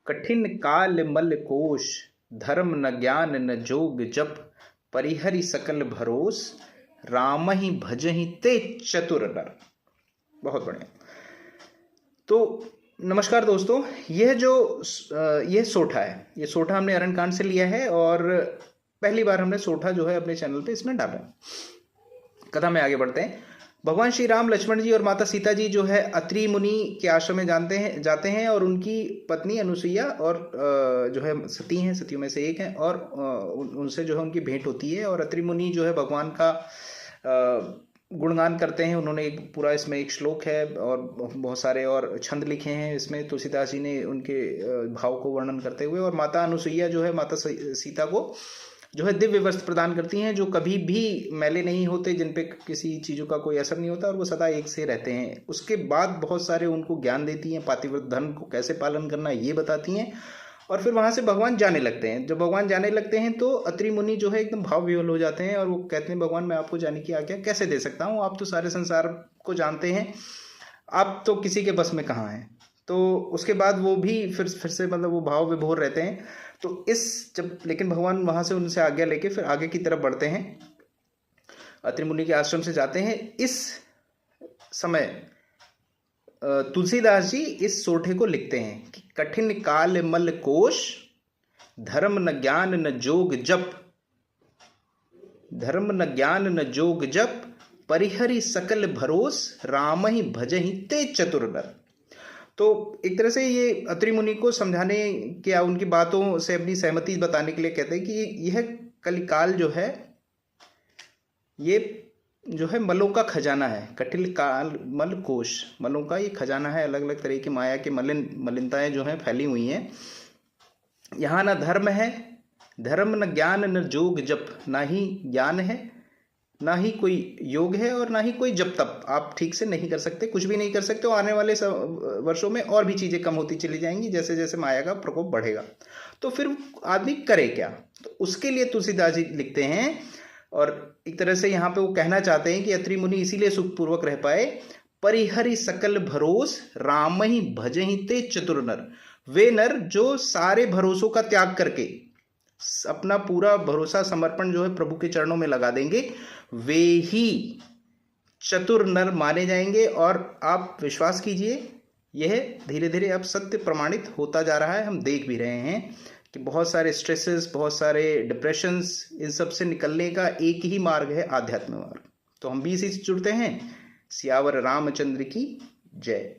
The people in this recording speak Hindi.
कठिन काल मल कोश, धर्म न ज्ञान न जोग जप, परिहरि सकल भरोस, राम ही भजहि ते चतुर नर। बहुत बढ़िया। तो नमस्कार दोस्तों, यह सोठा है, ये सोठा हमने अरण्यकांड से लिया है और पहली बार हमने सोठा जो है अपने चैनल पे इसमें डाला है। कथा में आगे बढ़ते हैं। भगवान श्री राम, लक्ष्मण जी और माता सीता जी जो है अत्रि मुनि के आश्रम में जाते हैं और उनकी पत्नी अनुसुईया और जो है सती हैं, सतियों में से एक हैं, और उनसे जो है उनकी भेंट होती है। और अत्रि मुनि जो है भगवान का गुणगान करते हैं। उन्होंने एक पूरा इसमें एक श्लोक है और बहुत सारे और छंद लिखे हैं इसमें, तुलसीदास जी ने उनके भाव को वर्णन करते हुए। और माता अनुसुईया जो है माता सीता को जो है दिव्य वस्त्र प्रदान करती हैं, जो कभी भी मैले नहीं होते, जिन पे किसी चीज़ों का कोई असर नहीं होता, और वो सदा एक से रहते हैं। उसके बाद बहुत सारे उनको ज्ञान देती हैं, पातिव्रत धर्म को कैसे पालन करना ये बताती हैं। और फिर वहाँ से भगवान जाने लगते हैं। जब भगवान जाने लगते हैं तो अत्रि मुनि जो है एकदम भाव विह्वल हो जाते हैं और वो कहते हैं, भगवान मैं आपको जाने की आज्ञा कैसे दे सकता हूँ, आप तो सारे संसार को जानते हैं, आप तो किसी के बस में कहाँ हैं। तो उसके बाद वो भी फिर से मतलब वो भाव विभोर रहते हैं। तो लेकिन भगवान वहाँ से उनसे आज्ञा लेके फिर आगे की तरफ बढ़ते हैं, अत्रि मुनि के आश्रम से जाते हैं। इस समय तुलसीदास जी इस सोठे को लिखते हैं कि कठिन काल मल कोश, धर्म न ज्ञान न जोग जप, धर्म न ज्ञान न जोग जप, परिहरि सकल भरोस, राम ही भजहि ते चतुर नर। तो एक तरह से ये अत्रि मुनि को समझाने के या उनकी बातों से अपनी सहमति बताने के लिए कहते हैं कि यह कलिकाल जो है ये जो है मलों का खजाना है। कठिन काल मल कोश, मलों का ये खजाना है। अलग अलग तरह की माया की मलिनताएं जो हैं फैली हुई हैं। यहाँ ना धर्म है, धर्म न ज्ञान न जोग जप, ना ही ज्ञान है, ना ही कोई योग है और ना ही कोई जप तप। आप ठीक से नहीं कर सकते, कुछ भी नहीं कर सकते। और आने वाले वर्षों में और भी चीज़ें कम होती चली जाएंगी जैसे जैसे माया का प्रकोप बढ़ेगा। तो फिर आदमी करे क्या? तो उसके लिए तुलसीदास जी लिखते हैं और एक तरह से यहाँ पे वो कहना चाहते हैं कि अत्रि मुनि इसीलिए सुखपूर्वक रह पाए, परिहरि सकल भरोस, राम ही भजहि ते चतुर नर। वे नर जो सारे भरोसों का त्याग करके अपना पूरा भरोसा समर्पण जो है प्रभु के चरणों में लगा देंगे, वे ही चतुर नर माने जाएंगे। और आप विश्वास कीजिए, यह धीरे धीरे अब सत्य प्रमाणित होता जा रहा है। हम देख भी रहे हैं कि बहुत सारे स्ट्रेसेस, बहुत सारे डिप्रेशंस, इन सब से निकलने का एक ही मार्ग है, आध्यात्म मार्ग। तो हम भी इसी से जुड़ते हैं। सियावर रामचंद्र की जय।